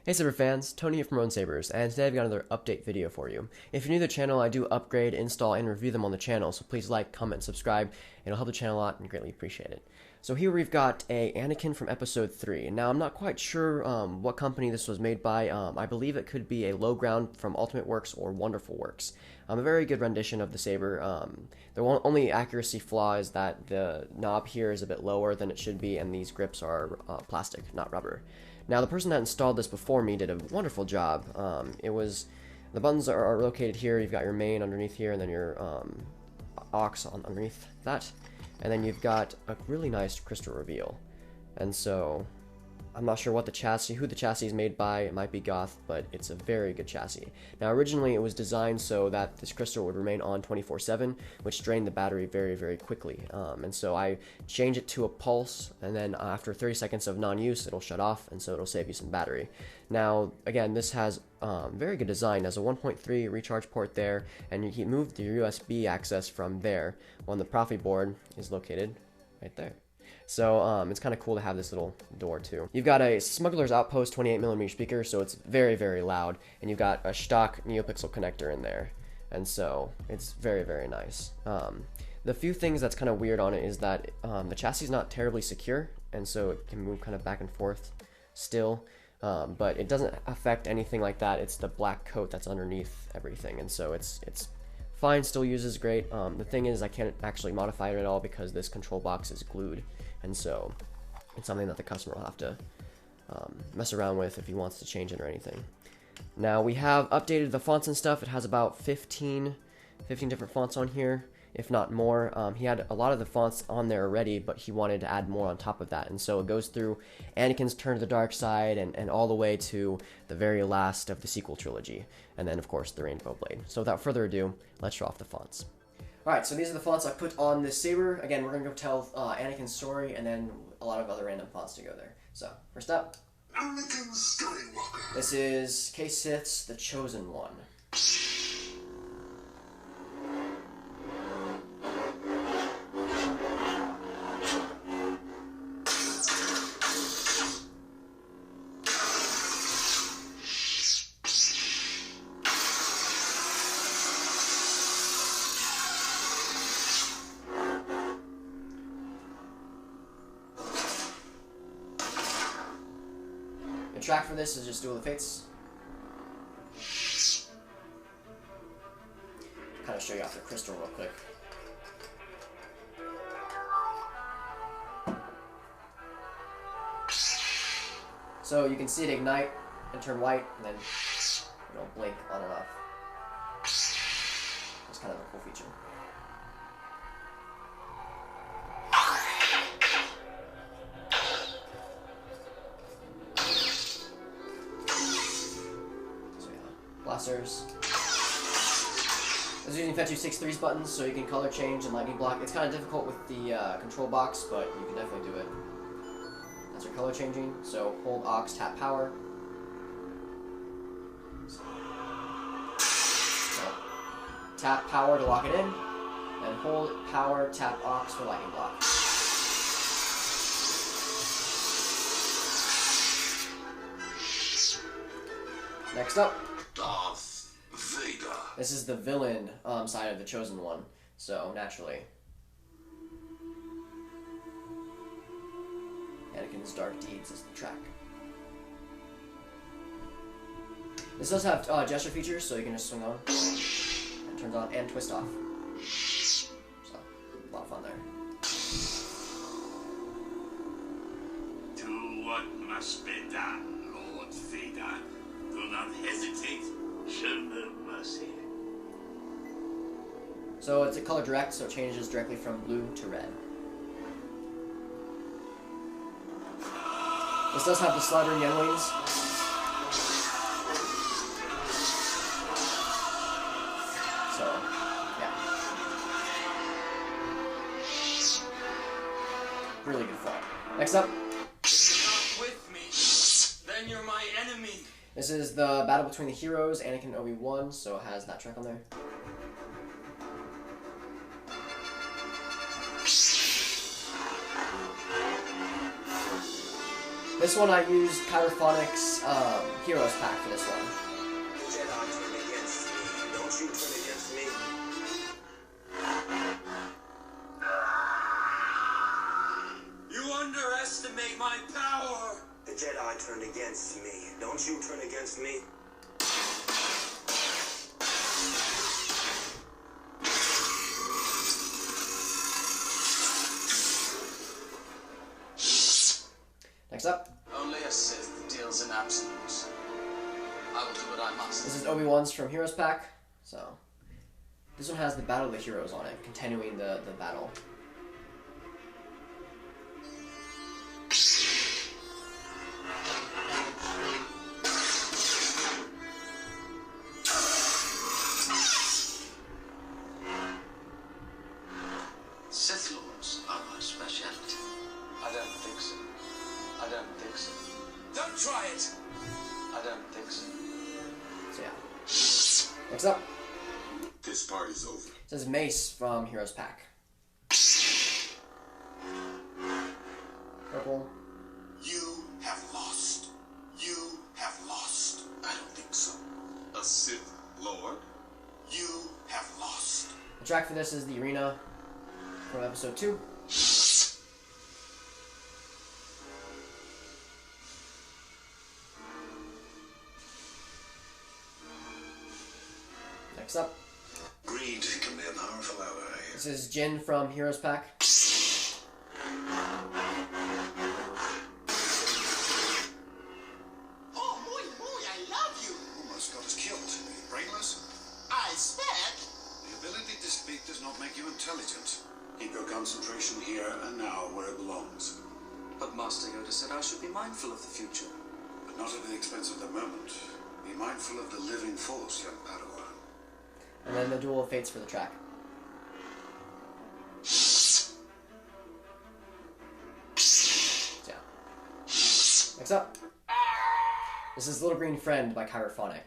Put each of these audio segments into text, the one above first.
Hey Saber fans, Tony here from Sabers, and today I've got another update video for you. If you're new to the channel, I do upgrade, install, and review them on the channel, so please like, comment, subscribe. It'll help the channel a lot and greatly appreciate it. So here we've got a Anakin from Episode 3. Now I'm not quite sure what company this was made by. I believe it could be a low ground from Ultimate Works or Wonderful Works. A very good rendition of the saber. The only accuracy flaw is that the knob here is a bit lower than it should be, and these grips are plastic, not rubber. Now, the person that installed this before me did a wonderful job. The buttons are located here. You've got your main underneath here, and then your aux underneath that. And then you've got a really nice crystal reveal. And so, I'm not sure who the chassis is made by. It might be Goth, but it's a very good chassis. Now, originally it was designed so that this crystal would remain on 24/7, which drained the battery very, very quickly. And so I changed it to a pulse, and then after 30 seconds of non-use, it'll shut off, and so it'll save you some battery. Now, again, this has very good design. It has a 1.3 recharge port there, and you can move the USB access from there when the proffie board is located right there. So it's kind of cool to have this little door too. You've got a Smuggler's Outpost 28mm speaker, so it's very, very loud. And you've got a shtok Neopixel connector in there. And so it's very, very nice. The few things that's kind of weird on it is that the chassis is not terribly secure, and so it can move kind of back and forth still. But it doesn't affect anything like that. It's the black coat that's underneath everything, and so it's fine, still uses great. The thing is, I can't actually modify it at all because this control box is glued, and so it's something that the customer will have to mess around with if he wants to change it or anything. Now, we have updated the fonts and stuff. It has about 15 different fonts on here, if not more. He had a lot of the fonts on there already, but he wanted to add more on top of that, and so it goes through Anakin's Turn to the Dark Side and all the way to the very last of the sequel trilogy, and then of course the Rainbow Blade. So without further ado, let's show off the fonts. Alright, so these are the fonts I put on this saber. Again, we're going to go tell Anakin's story, and then a lot of other random fonts to go there. So, first up, Anakin Skywalker. This is Sith's The Chosen One. The track for this is just Duel of the Fates. Kind of show you off the crystal real quick. So you can see it ignite and turn white, and then it'll blink on and off. It's kind of a cool feature. Blasters. This is using Fetch 6-3's buttons, so you can color change and lightning block. It's kind of difficult with the control box, but you can definitely do it. That's your color changing. So hold aux, tap power. So tap power to lock it in, and hold power, tap aux for lightning block. Next up, this is the villain side of the Chosen One, so naturally. Anakin's Dark Deeds is the track. This does have gesture features, so you can just swing on, and turns on, and twist off. So, a lot of fun there. Do what must be done, Lord Vader. Do not hesitate. Show no mercy. So it's a color direct, so it changes directly from blue to red. This does have the sliding young wings. So, yeah. Really good fun. Next up. Not with me, then you're my enemy. This is the battle between the heroes, Anakin and Obi-Wan, so it has that track on there. This one I used Chirophonic's Heroes Pack for this one. The Jedi turn against me. Don't you turn against me. You underestimate my power. The Jedi turned against me. Don't you turn against me. Next up, Only a Sith deals in absolutes. I will do what I must. this is Obi-Wan's from Heroes Pack. So, this one has the Battle of the Heroes on it, continuing the battle. Sith Lords are my speciality. I don't think so. I don't think so. Don't try it! I don't think so. So yeah. Next up, This party's over. this is Mace from Heroes Pack. Purple. You have lost. You have lost. I don't think so. A Sith Lord? You have lost. The track for this is the arena from episode 2. Next up, Greed can be a powerful ally. this is Jin from Heroes Pack. Oh, muy, muy, I love you. Almost got us killed. Are you brainless? I spec. The ability to speak does not make you intelligent. Keep your concentration here and now where it belongs. But Master Yoda said I should be mindful of the future. But not at the expense of the moment. Be mindful of the living force, young Padawan. And then the Duel of Fates for the track. So, yeah. Next up, this is Little Green Friend by Chirophonic.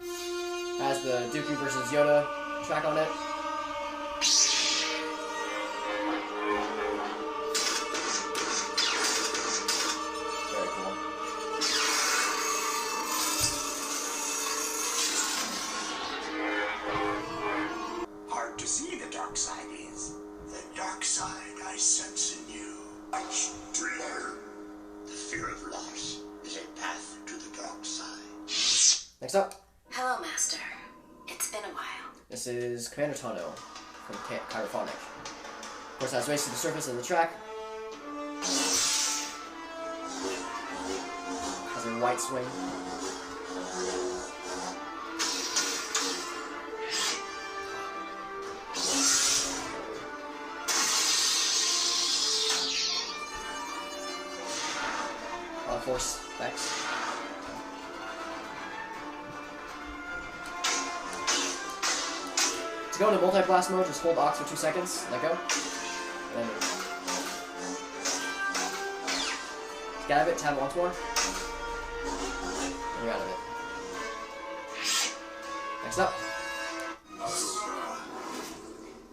Has the Dooku versus Yoda track on it. Very cool. Hard to see the dark side is. The dark side I sense in you. Watch, dreamer. The fear of loss is a path to the dark side. Next up, Hello, Master. It's been a while. this is Commander Tano from Chirophonic. Of course, has race to the surface of the track. Has a white swing. Force effects. To go into multi-blast mode, just hold Ox for 2 seconds, let go, and then get out of it, tab it once more, and you're out of it. Next up,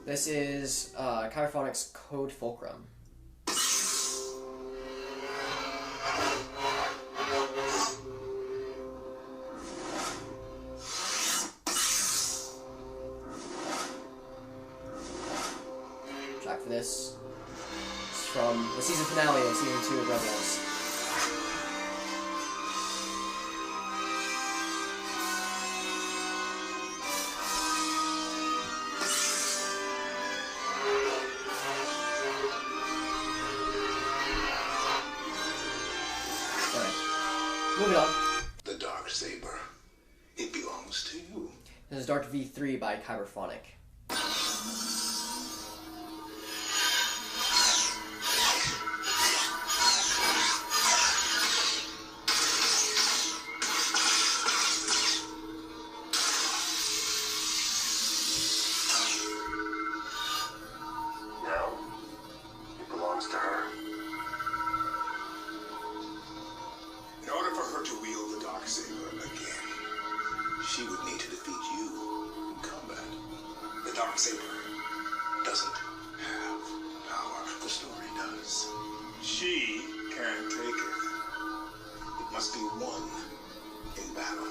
this is Chirophonic's Code Fulcrum. For this, it's from the season finale of season 2 of Rebels. Alright, moving on. The dark saber. It belongs to you. This is Dark V3 by Chirophonic. No. It belongs to her. In order for her to wield the dark saber again, she would need to defeat you in combat. The dark saber doesn't have power. The story does. She can't take it. must be won in battle.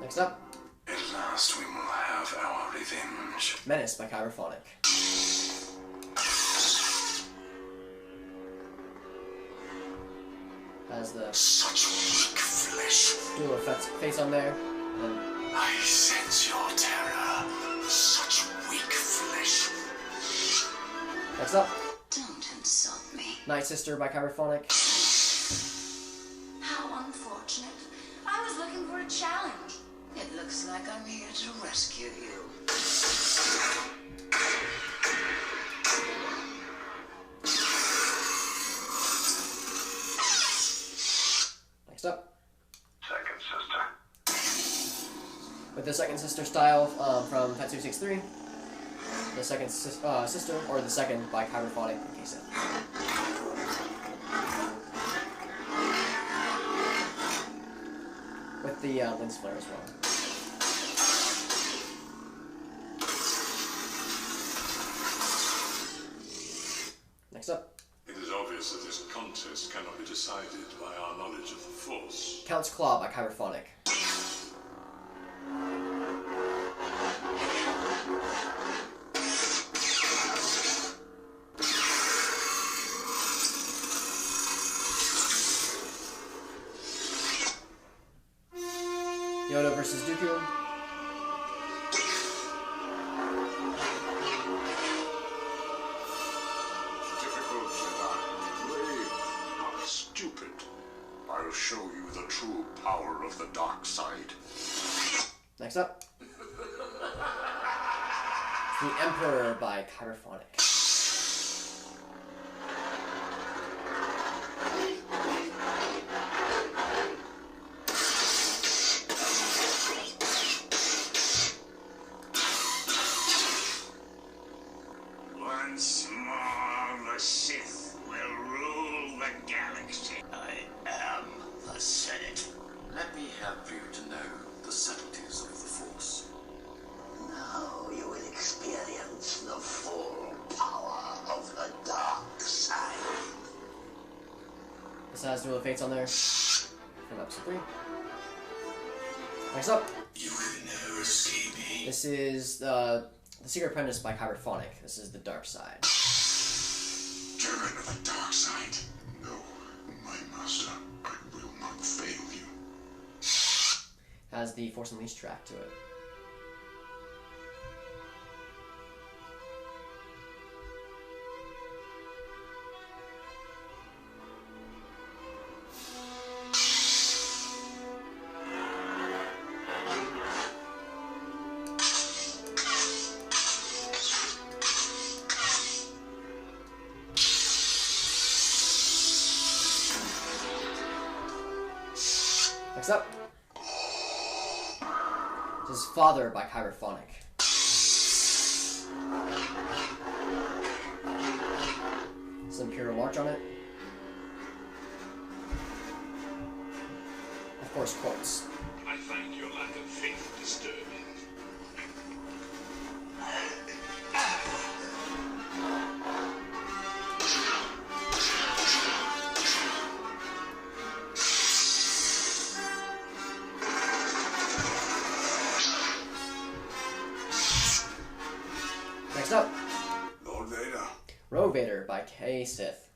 Next up, At last we will have our revenge. Menace by Kyberphonic. Has the Such weak flesh. dual effects face on there. And I sense your terror. Such weak flesh. next up, Don't insult me. Night Sister by Kyberphonic. How unfortunate. I was looking for a challenge. It looks like I'm here to rescue you. Next up, Second sister. with the Second Sister style from Pet 263. The Second Sister, or the Second by Kyberphonic, in case it. With the lens flare as well. Next up, It is obvious that this contest cannot be decided by our knowledge of the Force. Count's Claw by Kyberphonic. Yoda versus Dooku. Difficult, Jedi. Brave, not stupid. I'll show you the true power of the dark side. Next up, The Emperor by Kyberphonic. Once more, the Sith will rule the galaxy. I am the Senate. Let me help you to know the subtleties of the Force. Now you will experience the full power of the dark side. This has Duel of Fates on there from episode 3. Next up, You can never escape me. this is The Secret Apprentice by Kyberphonic. This is the dark side. Children of the dark side. No, my master, I will not fail you. Has the Force Unleashed track to it. Next up, this is Father by Kyberphonic. This is Imperial March on it. Of course, quotes. I find your lack of faith disturbing. Next up, Lord Vader. Rogue Vader by K. Sith.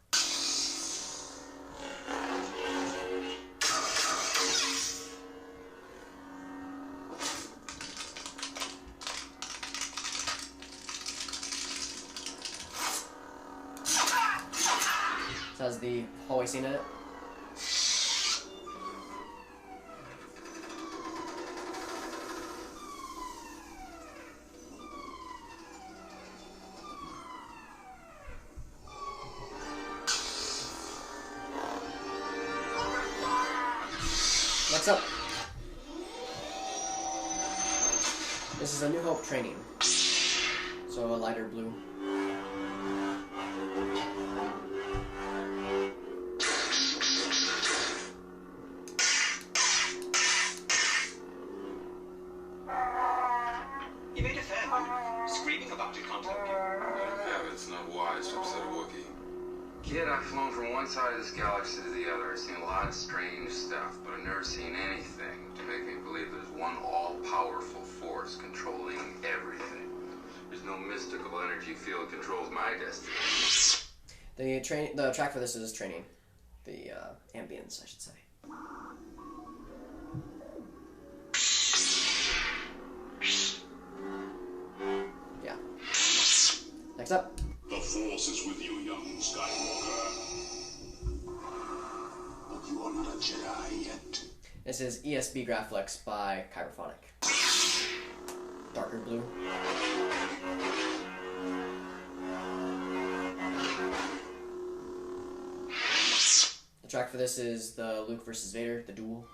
This has the hallway scene in it. Next up, this is a New Hope training. So a lighter blue. You made a fair move, screaming Kid, I've flown from one side of this galaxy to the other. I've seen a lot of strange stuff, but I've never seen anything to make me believe there's one all-powerful force controlling everything. There's no mystical energy field controls my destiny. The track for this is training. The ambience, I should say. Yeah. Next up. The Force is with you, young Skywalker. But you are not a Jedi yet. This is ESB Graphics by Chirophonic. Darker blue. The track for this is the Luke versus Vader, the duel.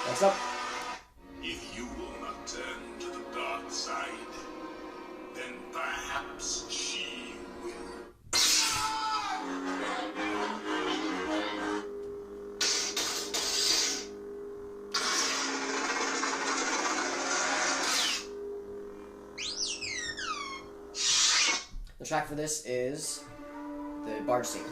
Next up. If you will not turn to the dark side, then perhaps she will. The track for this is the barge scene.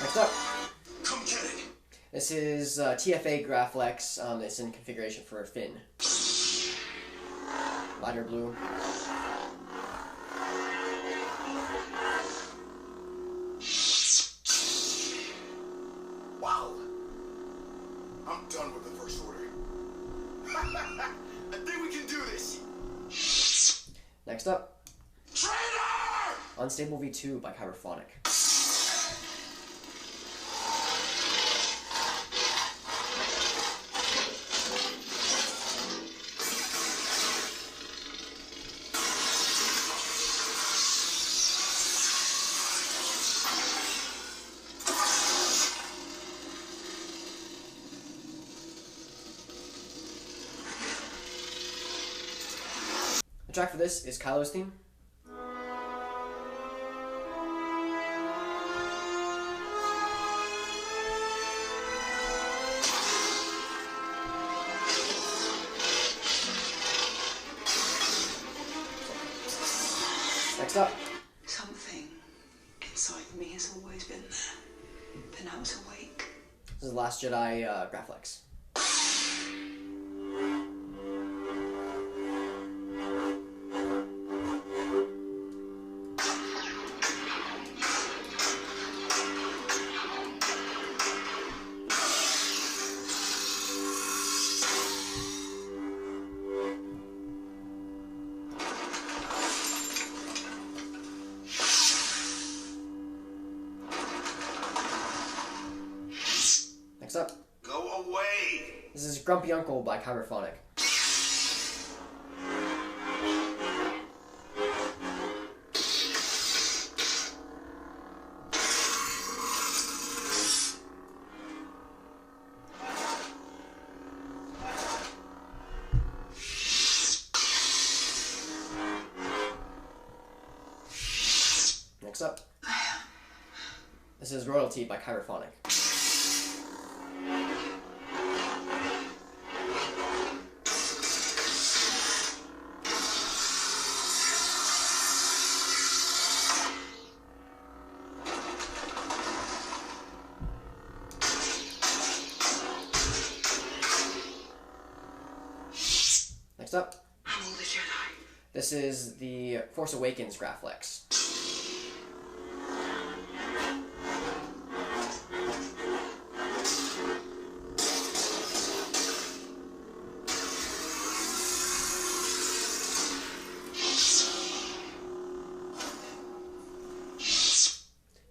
Next up. Come get it. This is TFA Graphics. It's in configuration for a fin. Lighter blue. Wow. I'm done with the First Order. I think we can do this. Next up. Traitor! Unstable V2 by Chirophonic. The track for this is Kylo's theme. Next up. Something inside me has always been there, but now it's awake. This is Last Jedi Graphics. Next up. Go away. This is Grumpy Uncle by Chirophonic. Next up. This is Royalty by Chirophonic. Next up. I'm all the Jedi. This is the Force Awakens Graphics.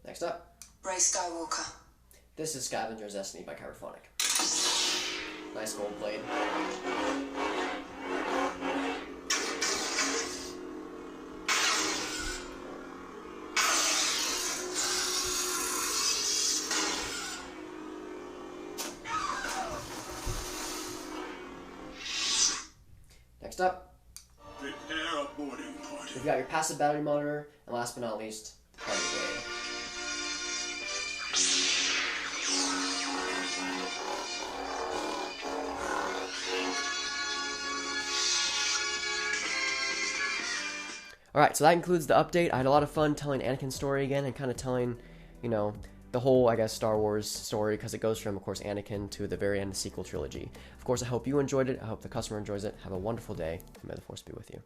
Next up. Ray Skywalker. Skywalker. This is Scavenger's Destiny by Chirophonic. Nice gold blade. Next up, Prepare a boarding party. we've got your passive battery monitor, and last but not least, the party blade. Alright, so that concludes the update. I had a lot of fun telling Anakin's story again and kind of telling, you know, the whole, I guess, Star Wars story, because it goes from, of course, Anakin to the very end of the sequel trilogy. Of course, I hope you enjoyed it. I hope the customer enjoys it. Have a wonderful day, and may the Force be with you.